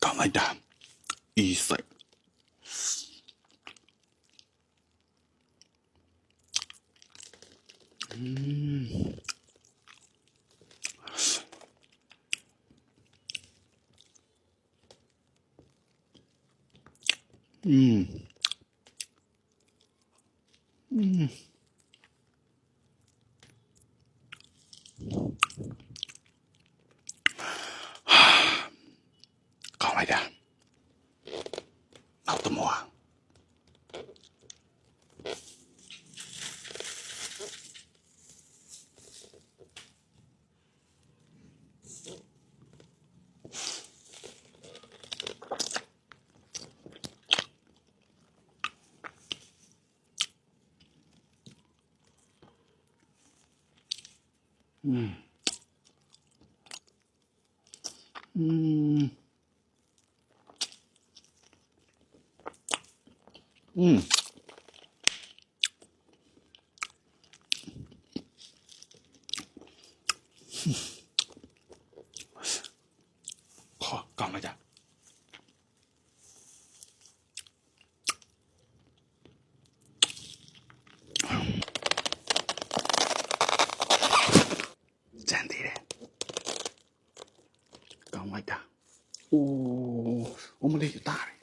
ကောင်းလိုက်တာအီးစိတ်ကောင်းလိုက်တာနောက်တမောကောင်းလိုက်တာကြမ်းသေးတယ်ကောင်းလိုက်တာအိုးအမလေးတားတယ်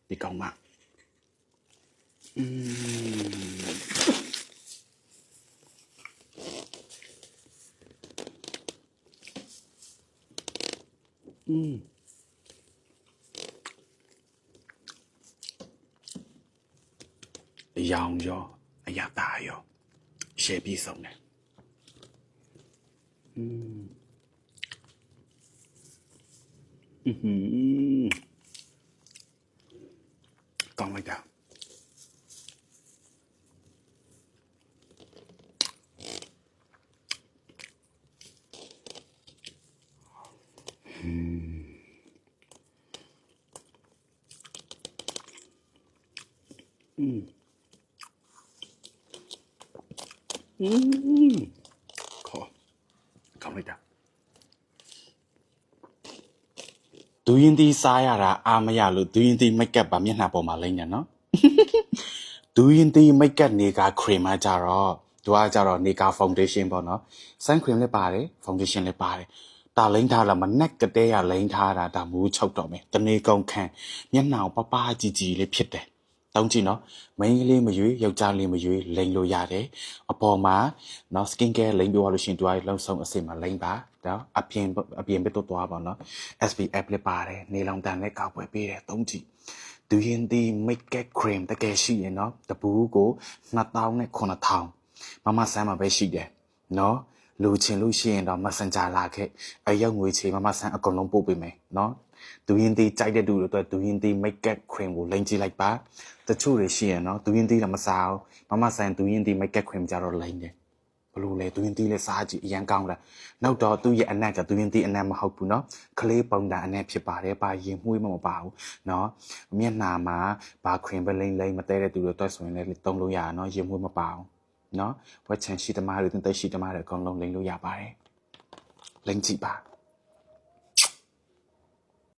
ဒီကောင်မအယောင်ရောအရသာရောရှယ်ပြီးဆုံးတယ်ကောင်းလိုက်တာခေါ်ကောင်းလိုက်တာဒူးရင်တီစားရတာအာမရလို့ဒူးရင်တီမိတ်ကပ်ပါမျက်နှာပေါ်မှာလိမ့်နေနော်ဒူးရင်တီမိတ်ကပ်နေကခရီမကြတော့သူကကြတော့နေကဖောင်ဒေးရှင်းပေါ့နော်ဆန်ခရင်လည်းပါတယ်ဖောင်ဒေးရှင်းလည်းပါတယ်တာလိမ့်ထားလာမနက်ကတဲရလိမ့်ထားတာဒါမူးချုပ်တော့မယ်တနေ့ကုန်ခန့်မျက်နှာပပကြီးကြီးလေးဖြစ်တယ်တောင်းကြည့်နော်မိန်းကလေးမရွေးယောက်ျားလေးမရွေးလိမ့်လို့ရတယ်အပေါ်မှာနော် skin care လိမ့်ပြောလို့ရှင်သူကလုံဆုံးအစစ်မှာလိမ့်ပါနော်အပြင်ဘက်တော့သွားပါနော် SPF လည်းပါတယ်နေလောင်တန်လည်းကောက်ပွဲပေးတယ်တုံးကြည့်ဒူရင်ဒီမိတ်ကပ်ခရင်တကယ်ရှိရင်နော်တပူးကို2000နဲ့9000မမဆန်းမှာပဲရှိတယ်နော်လူချင်းလို့ရှိရင်တော့ Messenger လာခဲ့အရောက်ငွေချေမမဆန်းအကုန်လုံးပို့ပေးမယ်နော်ဒူရင်ဒီကြိုက်တဲ့သူတွေအတွက်ဒူရင်ဒီမိတ်ကပ်ခရင်ကိုလိမ့်ကြည့်လိုက်ပါတချို့တွေရှိရင်နော်ဒူရင်ဒီတော့မစားဘူးမမဆန်းဒူရင်ဒီမိတ်ကပ်ခရင်ကြတော့လိမ့်တယ်ဘလို့လဲဒူရင်တီးလဲစားကြည့်အရန်ကောင်းလားနောက်တော့သူ့ရဲ့အနက်ကဒူရင်တီးအနက်မဟုတ်ဘူးเนาะခလေးပုံတာအနက်ဖြစ်ပါတယ်ပါရင်မှုေးမပါဘူးเนาะမျက်နှာမှာဘာခရင်ပဲလိမ့်မတဲတဲ့သူတွေတော့ဆိုရင်လည်းတုံးလို့ရเนาะရင်မှုေးမပါဘူးเนาะဝက်ချန်ရှိသမားတွေတင်သက်ရှိသမားတွေအကုန်လုံးလိမ့်လို့ရပါတယ်လိမ့်ကြည့်ပါ